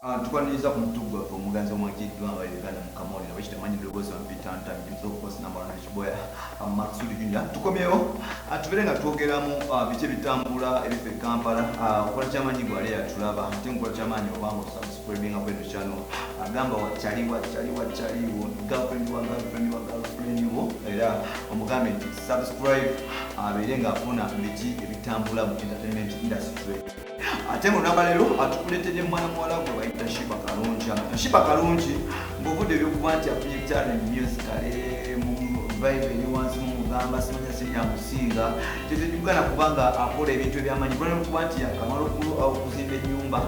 Tukwaniriza ku mutugwa ku muganzi omwakiddwa abayerekana mu Kamoli nabo kitamanyi eddoboozi wampitanta mujimiza okukosa namba nakiboya Maksudi Junior tukomyewo tubere nga twogeramu biki ebitambula ebife Kampala okola kyamanyi gwali yatulaba ate nkola kyamanyi obanga osubscribinga kweno channel agamba wakyaliwo girlfriend wo era omugambe nti subscribe abeere nga afuna biki ebitambula mu entertainment industry. Ate mu namba lero atukuletedde mwana muwala gwe bayita Shiba Kalungi ng'obudde ebyokuba nti afunye talent musicale mu vibe eri wansi mu mugamba simanya sinyamusinga tetujugana kubanga akola ebintu ebyamanyi kubanga kuba nti yakamala okuzimba ennyumba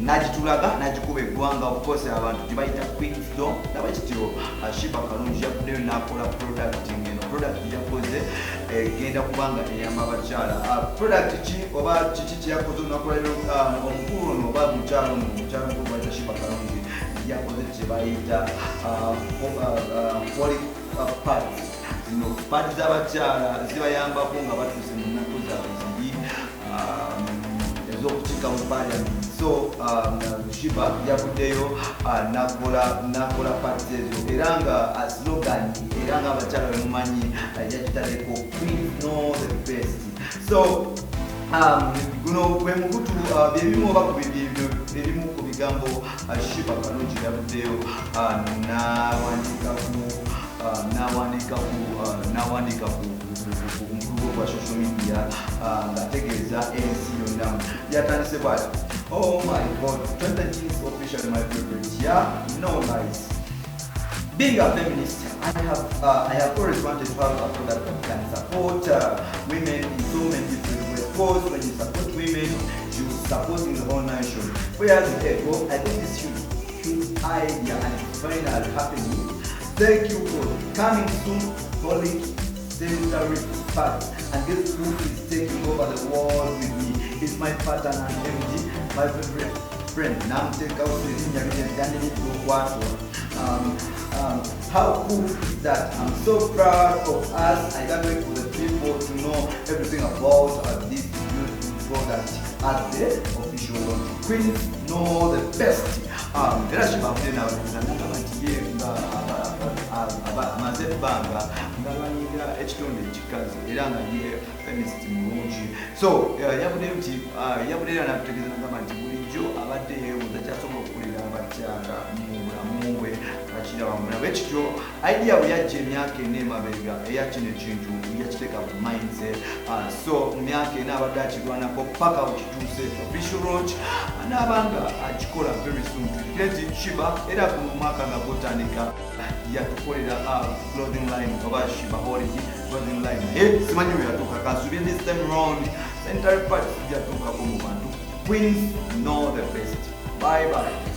n'agitulaga n'agikuba eggwanga of course abantu tebayita Queenstone nabakityo Shiba Kalungi yafuddeyo n'akola product ngeno product yakoze genda kubanga eyamba abakyala product ki oba kiki kyakoze onakola lero omukulu ono oba mukyalo mukulu bayita Shiba Kalungi yakoze kyebayita pads zino pads z'abakyala zibayambako nga batuuse mu nnaku zaabwe zibi ez'okukiika mu parliament. So Shiba yavuddeyo nakola pads ezo era nga slogan era nga abakyala bemumanyi yakitaleko Queen know the best. So guno gwe mukutu byebimu oba ku bibyo ebimu ku bigambo Shiba Kalungi yavuddeyo n'awandika ku mukulugo gwa social media ng'ategeeza ensi yonna yatandise bwati. Oh my God, 20 is officially my favorite. Yeah, no lies. Being a feminist, I have always wanted to have a product that can support women in so many different ways. Of course, when you support women, you supporting the whole nation. 4 years ago, I think this huge idea and it's finally happening. Thank you for coming soon, Holy Century Park. And this group is taking over the world with me. It's my partner and MD, my favorite friend. Now take out the how cool is that? I'm so proud of us. I can't wait for the people to know everything about this beautiful product at the official launch. Queen know the best. Era Shiba mtena wazananga mantiye amaze banga ngabanyiga ekitonde ekikazi era nga ye feminist mulungi. So yabudde nakutegeeza nagamba nti bulijjo abadde yeebuuza kyasobola okukulira abakyala mu bulamu bwe bakira bamulaba ekityo idea bwe yajja emyaka ena emabega eya kino ekintu yakiteeka mu mindset. So mu myaka ena abadde akirwanako paka bukituuse official launch anaabanga agikola very soon. Tukireti Shiba era ku mwaka nga gutandika yatukolera clothing line oba Shiba Holiday clothing line. Simanyi bwe yatuuka kansuubye this time round Central Park yatuukako mu bantu. Queens know the best. Bye bye.